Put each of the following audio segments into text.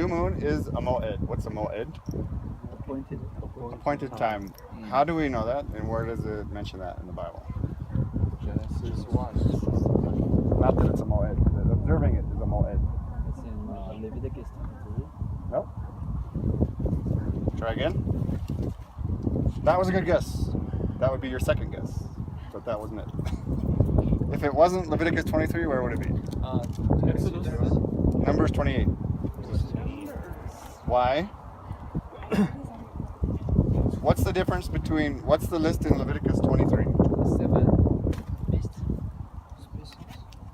new moon is a moed. What's a moed? Appointed time. How do we know that, and where does it mention that in the Bible? Genesis 1. Not that it's a moed. That observing it is a moed. It's in Leviticus 23. Nope. Try again. That was a good guess. That would be your second guess, but that wasn't it. If it wasn't Leviticus 23, where would it be? Exodus. Numbers 28. Why? What's the difference between, what's the list in Leviticus 23? 7 beasts.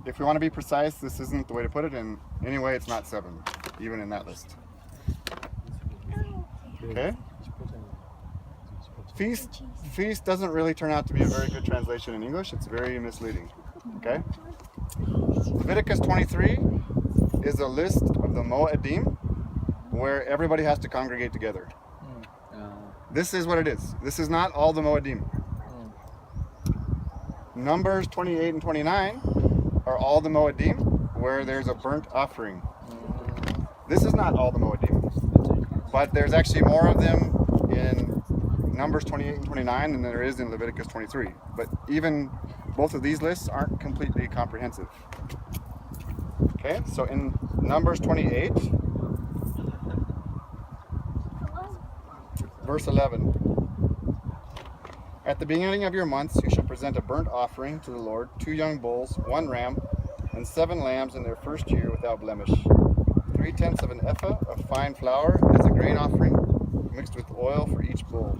If we want to be precise, this isn't the way to put it, and anyway, it's not 7, even in that list. Okay? Feast doesn't really turn out to be a very good translation in English. It's very misleading. Okay? Leviticus 23 is a list of the Moedim where everybody has to congregate together. This is what it is. This is not all the Moedim. Numbers 28 and 29 are all the Moedim where there's a burnt offering. This is not all the Moedim, but there's actually more of them in Numbers 28 and 29 than there is in Leviticus 23. But even both of these lists aren't completely comprehensive. Okay, so in Numbers 28, verse 11. At the beginning of your months, you shall present a burnt offering to the Lord, 2 young bulls, 1 ram, and 7 lambs in their first year without blemish. 3/10 of an ephah of fine flour as a grain offering, mixed with oil for each bull.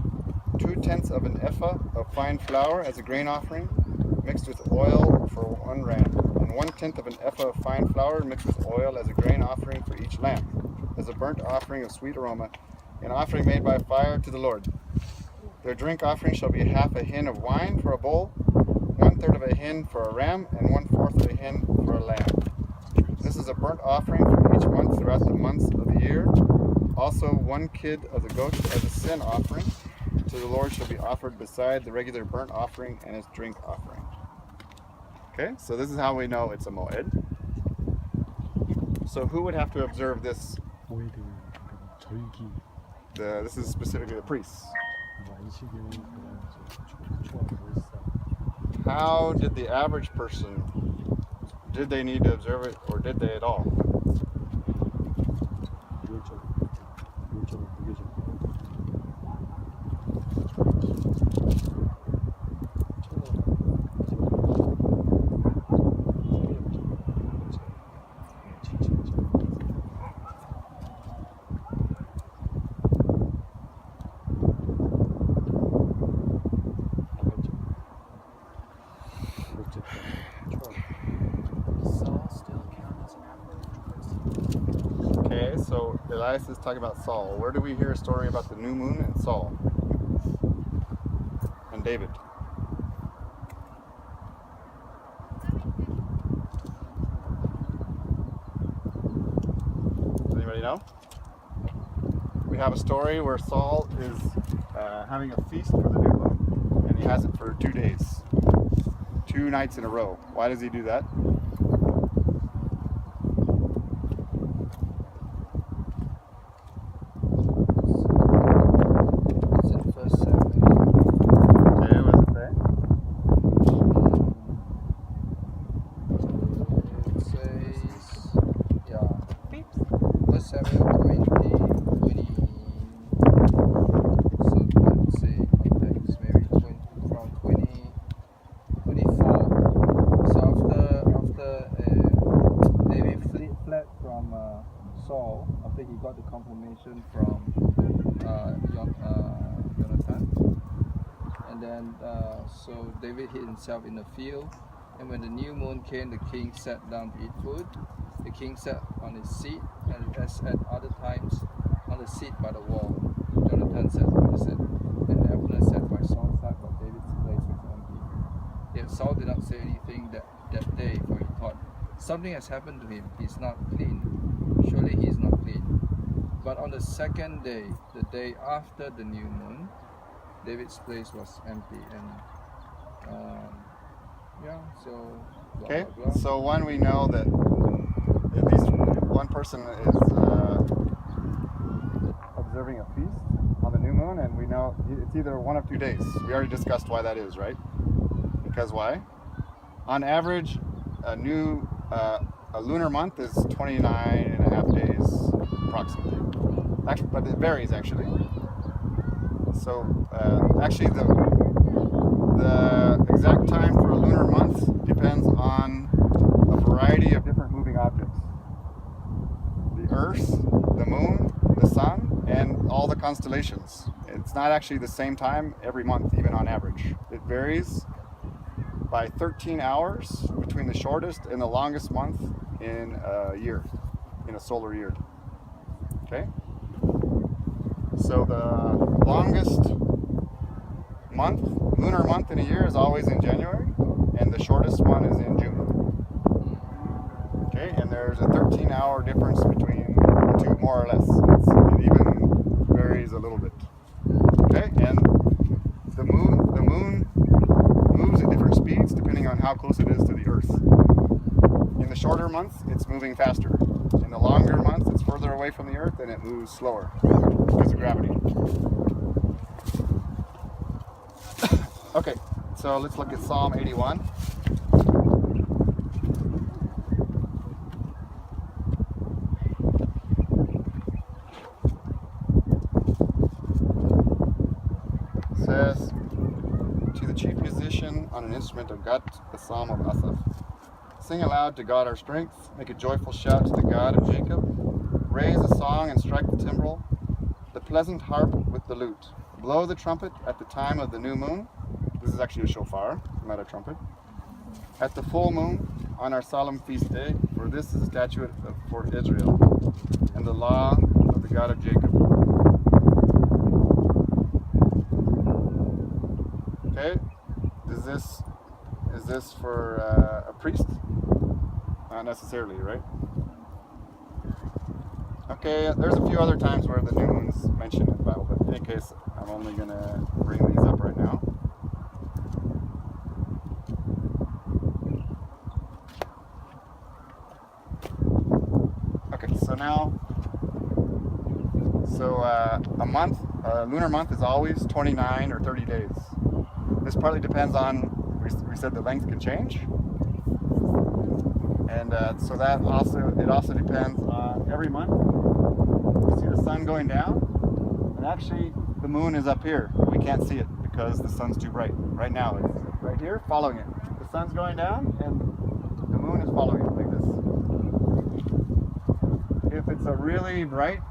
2/10 of an ephah of fine flour as a grain offering, mixed with oil for 1 ram, and 1/10 of an ephah of fine flour mixed with oil as a grain offering for each lamb, as a burnt offering of sweet aroma, an offering made by fire to the Lord. Their drink offering shall be half a hin of wine for a bull, 1/3 of a hin for a ram, and 1/4 of a hin for a lamb. This is a burnt offering for each month throughout the months of the year. Also 1 kid of the goats as a sin offering to the Lord shall be offered beside the regular burnt offering and its drink offering. Okay, so this is how we know it's a moed. So who would have to observe this? This is specifically the priests. How did the average person, did they need to observe it, or did they at all? Okay, so Elias is talking about Saul. Where do we hear a story about the new moon and Saul and David? Does anybody know? We have a story where Saul is having a feast for the new moon, and he has it for 2 days, 2 nights in a row. Why does he do that? Saul, after he got the confirmation from Jonathan, and then so David hid himself in the field, and when the new moon came, the king sat down to eat food. The king sat on his seat, and as at other times, on the seat by the wall. Jonathan sat opposite, and Abner sat by Saul's side, but David's place was empty. Yet Saul did not say anything that day, for he thought, something has happened to him. He's not clean. Surely he is not clean. But on the second day, the day after the new moon, David's place was empty. And so blah, okay, blah, blah. so one, we know that at least one person is observing a feast on the new moon, and we know it's either one of 2 days. We already discussed why that is, right? Because why? On average, a lunar month is 29 and a half days approximately. Actually, but it varies actually. So actually the exact time for a lunar month depends on a variety of different moving objects. The Earth, the Moon, the Sun, and all the constellations. It's not actually the same time every month, even on average. It varies by 13 hours between the shortest and the longest month in a year, in a solar year. Okay? So the longest month, lunar month in a year is always in January, and the shortest one is in June. Okay, and there's a 13-hour difference between the two, more or less. It even varies a little bit. Okay, and the moon moves at different speeds depending on how close it is to the Earth. In the shorter months, it's moving faster. In the longer months, it's further away from the Earth and it moves slower because of gravity. Okay, so let's look at Psalm 81. It says, to the chief musician on an instrument of God, the Psalm of Asaph. Sing aloud to God our strength, make a joyful shout to the God of Jacob. Raise a song and strike the timbrel, the pleasant harp with the lute. Blow the trumpet at the time of the new moon. This is actually a shofar, not a trumpet. At the full moon, on our solemn feast day, for this is a statute for Israel, and the law of the God of Jacob. Okay, is this for a priest? Not necessarily, right? Okay, there's a few other times where the new moon's mentioned in the Bible, but in any case, I'm only going to bring these up right now. Okay, so now, a month, a lunar month is always 29 or 30 days. This partly depends on, we said the length can change. And so that also depends on every month. You see the sun going down, and actually the moon is up here. We can't see it because the sun's too bright. Right now it's right here following it. The sun's going down and the moon is following it like this. If it's a really bright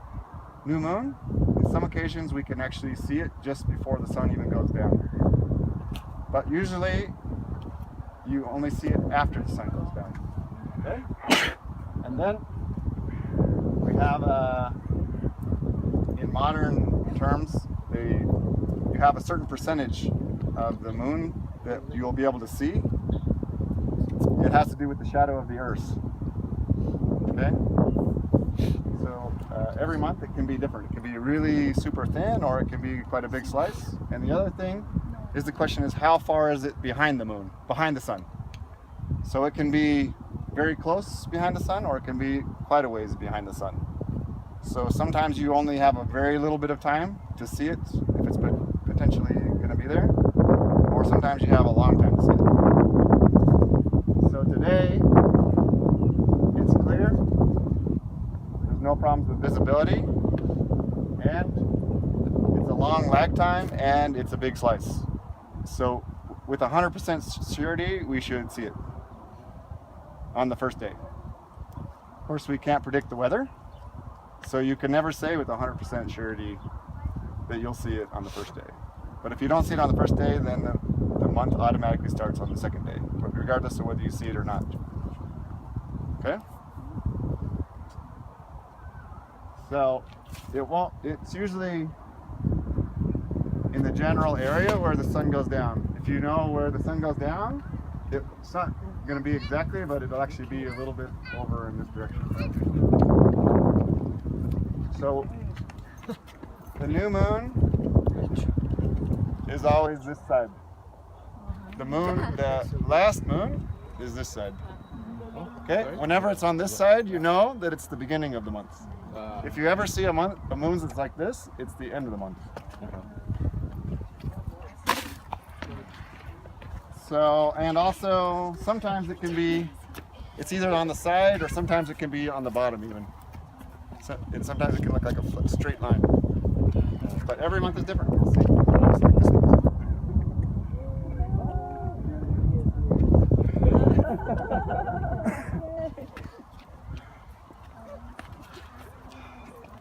new moon, on some occasions we can actually see it just before the sun even goes down. But usually you only see it after the sun goes down. Okay? And then we have, in modern terms, you have a certain percentage of the moon that you'll be able to see. It has to do with the shadow of the Earth. Okay? So every month it can be different. It can be really super thin, or it can be quite a big slice. And the other thing is, the question is, how far is it behind the moon, behind the sun? So it can be very close behind the sun, or it can be quite a ways behind the sun. So sometimes you only have a very little bit of time to see it, if it's potentially going to be there, or sometimes you have a long time to see it. So today, it's clear, there's no problems with visibility, and it's a long lag time, and it's a big slice. So with 100% surety, we should see it on the first day. Of course, we can't predict the weather, so you can never say with 100% surety that you'll see it on the first day. But if you don't see it on the first day, then the month automatically starts on the second day, regardless of whether you see it or not. Okay? So it's usually in the general area where the sun goes down. If you know where the sun goes down, it's not going to be exactly, but it'll actually be a little bit over in this direction. So the new moon is always this side. The last moon is this side. Okay, whenever it's on this side, you know that it's the beginning of the month. If you ever see a moon that's like this, it's the end of the month. So, and also sometimes it can be, it's either on the side or sometimes it can be on the bottom even. So, and sometimes it can look like a straight line. But every month is different. We'll see. It's like this month.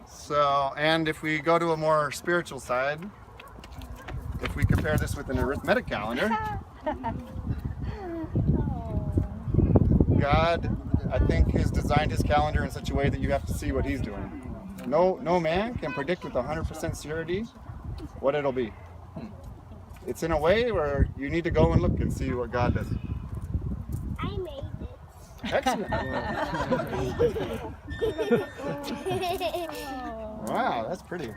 So, and if we go to a more spiritual side, if we compare this with an arithmetic calendar, God, I think, has designed his calendar in such a way that you have to see what he's doing. No man can predict with 100% certainty what it'll be. It's in a way where you need to go and look and see what God does. I made Excellent. it. Wow, that's pretty.